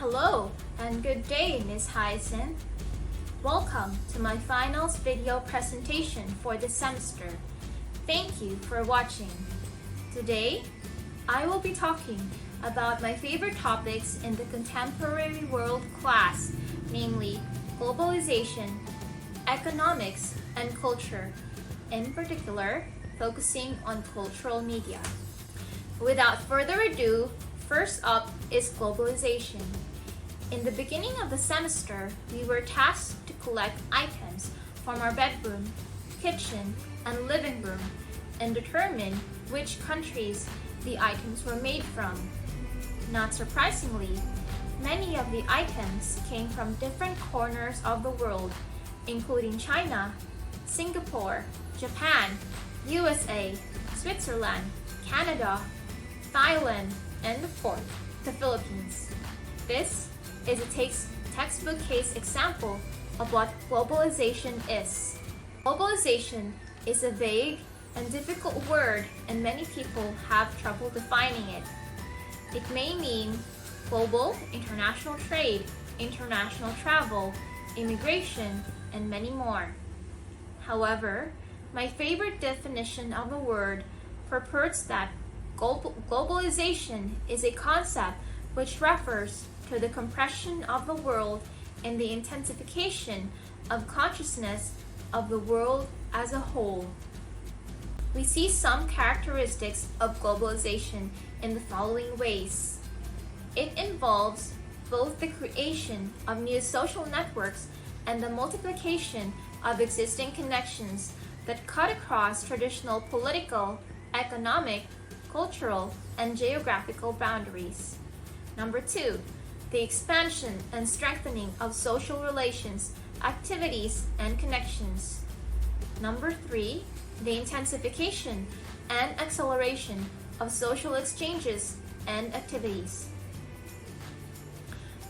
Hello and good day, Ms. Hyacinth. Welcome to my finals video presentation for this semester. Thank you for watching. Today, I will be talking about my favorite topics in the contemporary world class, namely globalization, economics, and culture, in particular, focusing on cultural media. Without further ado, first up is globalization. In the beginning of the semester, we were tasked to collect items from our bedroom, kitchen, and living room and determine which countries the items were made from. Not surprisingly, many of the items came from different corners of the world, including China, Singapore, Japan, USA, Switzerland, Canada, Thailand, and of course, the Philippines. This is a textbook case example of what globalization is. Globalization is a vague and difficult word, and many people have trouble defining it. It may mean global, international trade, international travel, immigration, and many more. However, my favorite definition of the word purports that globalization is a concept which refers to the compression of the world and the intensification of consciousness of the world as a whole. We see some characteristics of globalization in the following ways. It involves both the creation of new social networks and the multiplication of existing connections that cut across traditional political, economic, cultural, and geographical boundaries. Number 2, the expansion and strengthening of social relations, activities, and connections. Number 3, the intensification and acceleration of social exchanges and activities.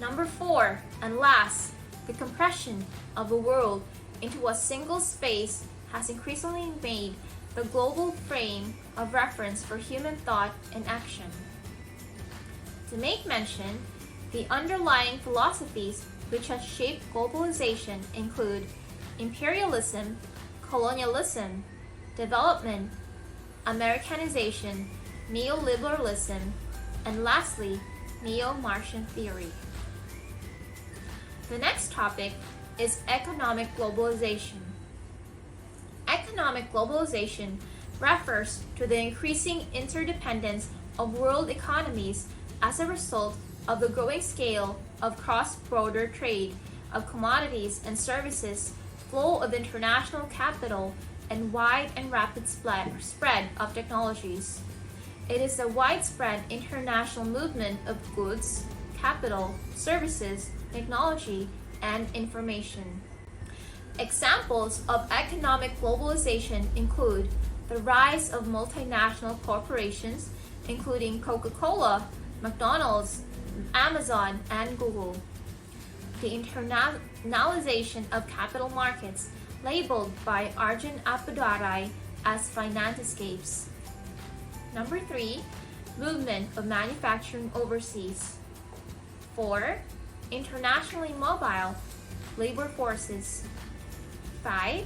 Number 4, and last, the compression of the world into a single space has increasingly made the global frame of reference for human thought and action. To make mention, the underlying philosophies which have shaped globalization include imperialism, colonialism, development, Americanization, neoliberalism, and lastly, neo-Martian theory. The next topic is economic globalization. Economic globalization refers to the increasing interdependence of world economies as a result of the growing scale of cross-border trade of commodities and services, flow of international capital, and wide and rapid spread of technologies. It is a widespread international movement of goods, capital, services, technology, and information. Examples of economic globalization include the rise of multinational corporations, including Coca-Cola, McDonald's, Amazon, and Google. The internalization of capital markets, labeled by Arjun Appadurai as Financiescapes. Number 3, movement of manufacturing overseas. 4, internationally mobile labor forces. 5,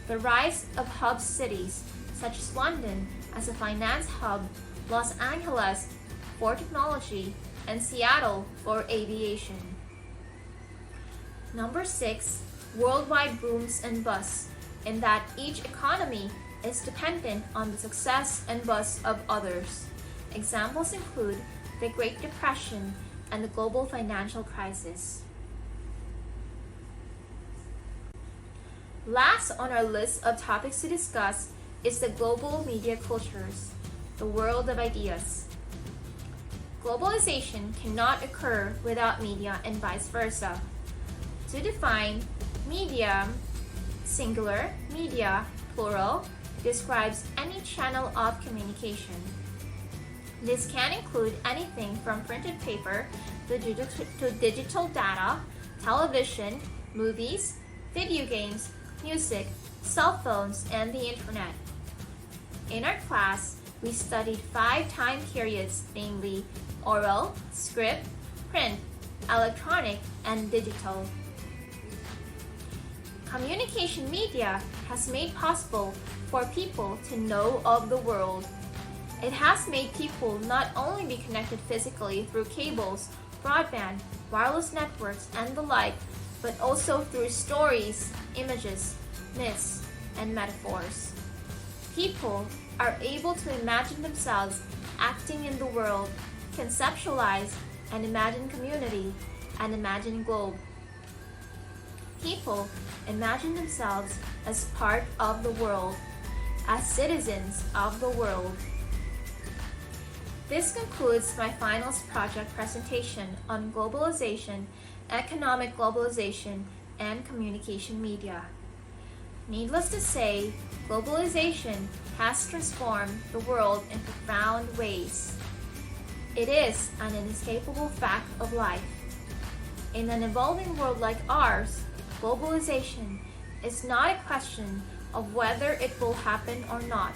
the rise of hub cities such as London as a finance hub, Los Angeles for technology, and Seattle for aviation. Number 6, worldwide booms and busts, in that each economy is dependent on the success and bust of others. Examples include the Great Depression and the global financial crisis. Last on our list of topics to discuss is the global media cultures, the world of ideas. Globalization cannot occur without media and vice versa. To define, medium, singular, media, plural, describes any channel of communication. This can include anything from printed paper to digital data, television, movies, video games, music, cell phones, and the internet. In our class, we studied 5 time periods, namely oral, script, print, electronic, and digital. Communication media has made possible for people to know of the world. It has made people not only be connected physically through cables, broadband, wireless networks, and the like, but also through stories, images, myths, and metaphors. People are able to imagine themselves acting in the world, conceptualize and imagine community, and imagine globe. People imagine themselves as part of the world, as citizens of the world. This concludes my finals project presentation on globalization, economic globalization, and communication media. Needless to say, globalization has transformed the world in profound ways. It is an inescapable fact of life. In an evolving world like ours, globalization is not a question of whether it will happen or not,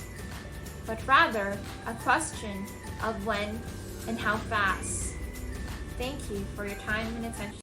but rather a question of when and how fast. Thank you for your time and attention.